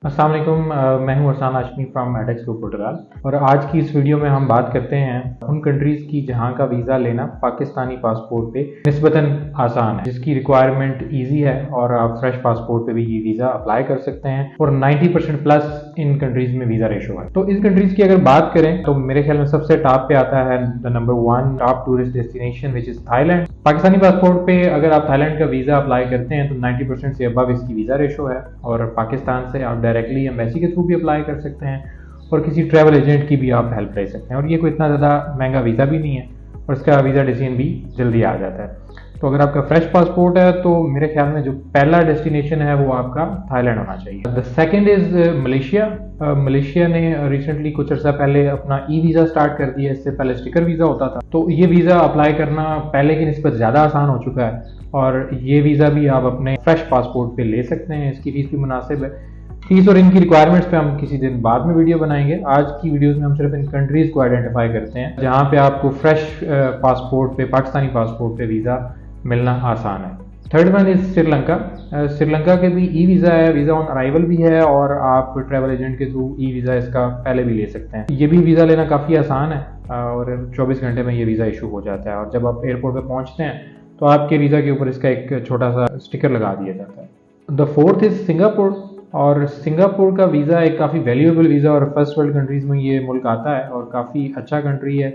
अस्सलाम वालेकुम। मैं हूं अरसान हाशमी फ्रॉम एडेक्स ग्रुप पुर्तगाल और आज की इस वीडियो में हम बात करते हैं उन कंट्रीज़ की जहां का वीज़ा लेना पाकिस्तानी पासपोर्ट पे निस्बतन आसान है, जिसकी रिक्वायरमेंट इजी है और आप फ्रेश पासपोर्ट पे भी ये वीज़ा अप्लाई कर सकते हैं और 90% प्लस इन कंट्रीज़ में वीज़ा रेशो है। तो इस कंट्रीज़ की अगर बात करें तो मेरे ख्याल में सबसे टॉप पे आता है the number 1 top tourist destination which is Thailand. Pakistani passport पे अगर आप थाईलैंड का वीज़ा अप्लाई करते हैं तो 90% से अबव इसकी वीज़ा रेशो है और पाकिस्तान से आप डायरेक्टली एम्बेसी के थ्रू भी अप्लाई कर सकते हैं और किसी ट्रैवल एजेंट की भी आप हेल्प ले सकते हैं और ये कोई इतना ज़्यादा महंगा वीज़ा भी नहीं है और इसका वीज़ा डिसीजन भी जल्दी आ जाता है। तो अगर आपका फ्रेश पासपोर्ट है तो मेरे ख्याल में जो पहला डेस्टिनेशन है वो आपका थाईलैंड होना चाहिए। The second is Malaysia. Malaysia ने रिसेंटली कुछ अर्सा पहले अपना ई वीज़ा स्टार्ट कर दिया। इससे पहले स्टिकर वीज़ा होता था, तो ये वीज़ा अप्लाई करना पहले की निस्बत ज़्यादा आसान हो चुका है और ये वीज़ा भी आप अपने फ्रेश पासपोर्ट पे ले सकते हैं। इसकी फीस भी मुनासिब है। फीस और इनकी रिक्वायरमेंट्स पे हम किसी दिन बाद में वीडियो बनाएंगे। आज की वीडियोस में हम सिर्फ इन कंट्रीज़ को आइडेंटिफाई करते हैं जहाँ पे आपको फ्रेश पासपोर्ट पे, पाकिस्तानी पासपोर्ट पे वीज़ा मिलना आसान है। Third one is Sri Lanka. Sri Lanka के भी ई वीज़ा है, वीज़ा ऑन अराइवल भी है और आप ट्रैवल एजेंट के थ्रू ई वीज़ा इसका पहले भी ले सकते हैं। ये भी वीज़ा लेना काफ़ी आसान है और 24 घंटे में ये वीज़ा इशू हो जाता है और जब आप एयरपोर्ट पर पहुँचते हैं तो आपके वीज़ा के ऊपर इसका एक छोटा सा स्टिकर लगा दिया जाता है। द फोर्थ इज सिंगापुर और सिंगापुर का वीज़ा एक काफ़ी वैल्यूएबल वीज़ा और फर्स्ट वर्ल्ड कंट्रीज़ में ये मुल्क आता है और काफ़ी अच्छा कंट्री है।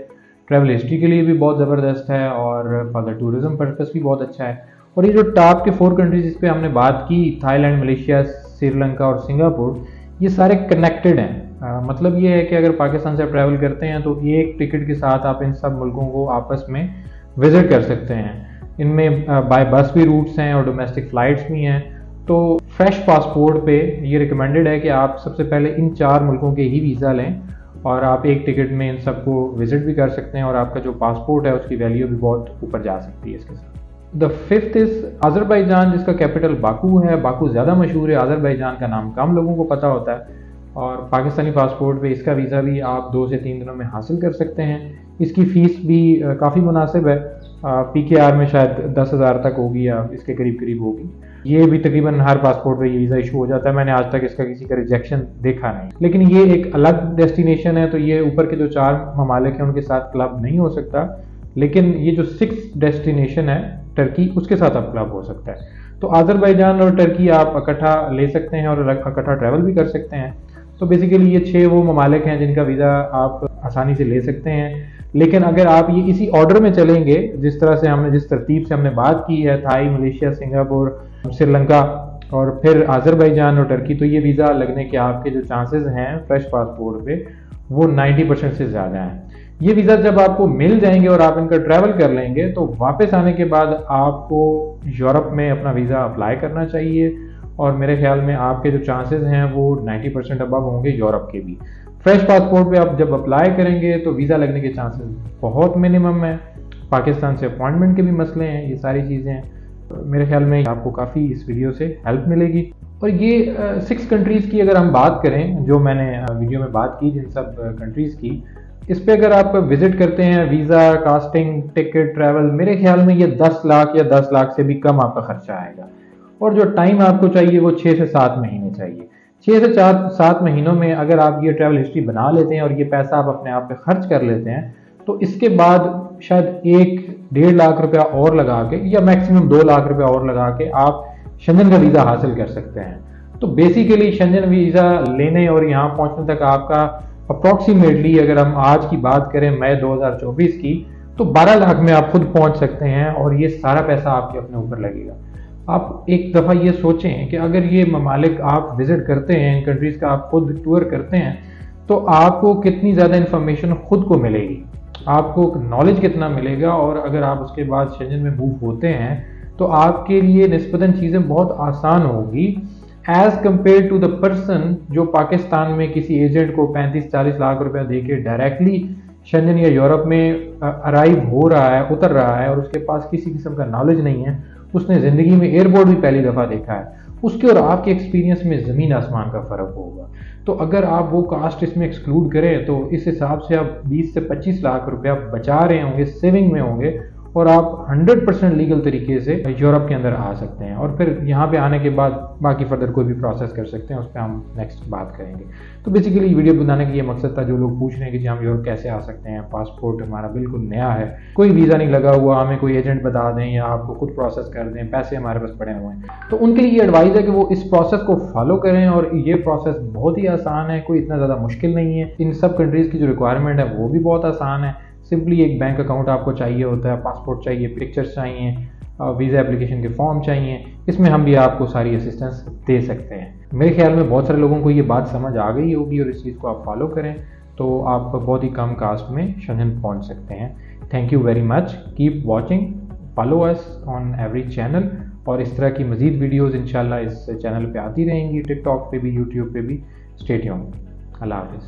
ट्रैवल हिस्ट्री के लिए भी बहुत ज़बरदस्त है और फॉर द टूरिज्म पर्पस भी बहुत अच्छा है। और ये जो टॉप के 4 कंट्रीज जिस पे हमने बात की, थाईलैंड, मलेशिया, श्रीलंका और सिंगापुर, ये सारे कनेक्टेड हैं। मतलब ये है कि अगर पाकिस्तान से आप ट्रैवल करते हैं तो एक टिकट के साथ आप इन सब मुल्कों को आपस में विजिट कर सकते हैं। इनमें बाय बस भी रूट्स हैं और डोमेस्टिक फ़्लाइट्स भी हैं। तो फ्रेश पासपोर्ट पे ये रिकमेंडेड है कि आप सबसे पहले इन 4 मुल्कों के ही वीज़ा लें और आप एक टिकट में इन सबको विजिट भी कर सकते हैं और आपका जो पासपोर्ट है उसकी वैल्यू भी बहुत ऊपर जा सकती है इसके साथ। द फिफ्थ इज़ अज़रबैजान, जिसका कैपिटल बाकू है। बाकू ज़्यादा मशहूर है, अज़रबैजान का नाम कम लोगों को पता होता है और पाकिस्तानी पासपोर्ट पे इसका वीज़ा भी आप 2 से 3 दिनों में हासिल कर सकते हैं। इसकी फ़ीस भी काफ़ी मुनासिब है। PKR में शायद 10,000 तक होगी या इसके करीब करीब होगी। ये भी तकरीबन हर पासपोर्ट पे ये वीज़ा इशू हो जाता है। मैंने आज तक इसका किसी का रिजेक्शन देखा नहीं, लेकिन ये एक अलग डेस्टिनेशन है तो ये ऊपर के जो 4 ममालिक हैं उनके साथ क्लब नहीं हो सकता, लेकिन ये जो 6th डेस्टिनेशन है टर्की, उसके साथ आप क्लब हो सकता है। तो अज़रबैजान और टर्की आप इकट्ठा ले सकते हैं और इकट्ठा ट्रैवल भी कर सकते हैं। तो बेसिकली ये 6 वो ममालिक हैं जिनका वीज़ा आप आसानी से ले सकते हैं। लेकिन अगर आप ये इसी ऑर्डर में चलेंगे जिस तरह से हमने, जिस तरतीब से हमने बात की है, थाई, मलेशिया, सिंगापुर, श्रीलंका और फिर अज़रबैजान और टर्की, तो ये वीज़ा लगने के आपके जो चांसेस हैं फ्रेश पासपोर्ट पे वो 90% से ज़्यादा हैं। ये वीज़ा जब आपको मिल जाएंगे और आप इनका ट्रैवल कर लेंगे तो वापस आने के बाद आपको यूरोप में अपना वीज़ा अप्लाई करना चाहिए और मेरे ख्याल में आपके जो चांसेस हैं वो 90% अबव होंगे यूरोप के भी। फ्रेश पासपोर्ट पे आप जब अप्लाई करेंगे तो वीज़ा लगने के चांसेस बहुत मिनिमम है। पाकिस्तान से अपॉइंटमेंट के भी मसले हैं, ये सारी चीज़ें हैं। मेरे ख्याल में आपको काफ़ी इस वीडियो से हेल्प मिलेगी। और ये 6 कंट्रीज़ की अगर हम बात करें जो मैंने वीडियो में बात की, जिन सब कंट्रीज़ की, इस पे अगर आप विजिट करते हैं, वीज़ा, कास्टिंग, टिकट, ट्रैवल, मेरे ख्याल में ये 10 लाख या 10 लाख से भी कम आपका खर्चा आएगा। और जो टाइम आपको चाहिए वो 6 से 7 महीने चाहिए। 6 से 7 महीनों में अगर आप ये ट्रैवल हिस्ट्री बना लेते हैं और ये पैसा आप अपने आप पे खर्च कर लेते हैं तो इसके बाद शायद 1-1.5 लाख रुपया और लगा के या मैक्सिमम 2 लाख रुपया और लगा के आप शेंजन का वीज़ा हासिल कर सकते हैं। तो बेसिकली शेंजन वीज़ा लेने और यहाँ पहुँचने तक आपका अप्रॉक्सीमेटली, अगर हम आज की बात करें मई 2024 की, तो 12 लाख में आप खुद पहुँच सकते हैं और ये सारा पैसा आपके अपने ऊपर लगेगा। आप एक दफ़ा ये सोचें कि अगर ये ममालिक आप विज़िट करते हैं, इन कंट्रीज़ का आप खुद टूर करते हैं, तो आपको कितनी ज़्यादा इन्फॉर्मेशन खुद को मिलेगी, आपको नॉलेज कितना मिलेगा। और अगर आप उसके बाद शेंजन में मूव होते हैं तो आपके लिए निस्बतन चीज़ें बहुत आसान होगी as compare to the person जो पाकिस्तान में किसी एजेंट को 35-40 लाख रुपया दे के डायरेक्टली शेंजन या यूरोप में अराइव हो रहा है, उतर रहा है और उसके पास किसी किस्म का नॉलेज नहीं है। उसने ज़िंदगी में एयरपोर्ट भी पहली दफ़ा देखा है। उसके और आपके एक्सपीरियंस में ज़मीन आसमान का फ़र्क होगा। तो अगर आप वो कास्ट इसमें एक्सक्लूड करें तो इस हिसाब से आप 20 से 25 लाख रुपया बचा रहे होंगे, सेविंग में होंगे और आप 100% लीगल तरीके से यूरोप के अंदर आ सकते हैं। और फिर यहाँ पे आने के बाद बाकी फर्दर कोई भी प्रोसेस कर सकते हैं, उस पर हम नेक्स्ट बात करेंगे। तो बेसिकली वीडियो बनाने का ये मकसद था, जो लोग पूछ रहे हैं कि जी हम यूरोप कैसे आ सकते हैं, पासपोर्ट हमारा बिल्कुल नया है, कोई वीज़ा नहीं लगा हुआ, हमें कोई एजेंट बता दें या आपको खुद प्रोसेस कर दें, पैसे हमारे पास पड़े हुए हैं, तो उनके लिए एडवाइस है कि वो इस प्रोसेस को फॉलो करें। और ये प्रोसेस बहुत ही आसान है, कोई इतना ज़्यादा मुश्किल नहीं है। इन सब कंट्रीज़ की जो रिक्वायरमेंट है वो भी बहुत आसान है। सिंपली एक बैंक अकाउंट आपको चाहिए होता है, पासपोर्ट चाहिए, पिक्चर्स चाहिए, वीज़ा एप्लीकेशन के फॉर्म चाहिए। इसमें हम भी आपको सारी असिस्टेंस दे सकते हैं। मेरे ख्याल में बहुत सारे लोगों को ये बात समझ आ गई होगी और इस चीज़ को आप फॉलो करें तो आप बहुत ही कम कास्ट में शंघन पहुंच सकते हैं। Thank you very much, keep watching, follow us on every channel, और इस तरह की मज़ीद वीडियोज़ इंशाल्लाह इस चैनल पे आती रहेंगी, टिकटॉक पे भी, यूट्यूब पे भी। Stay tuned. अल्लाह हाफिज़।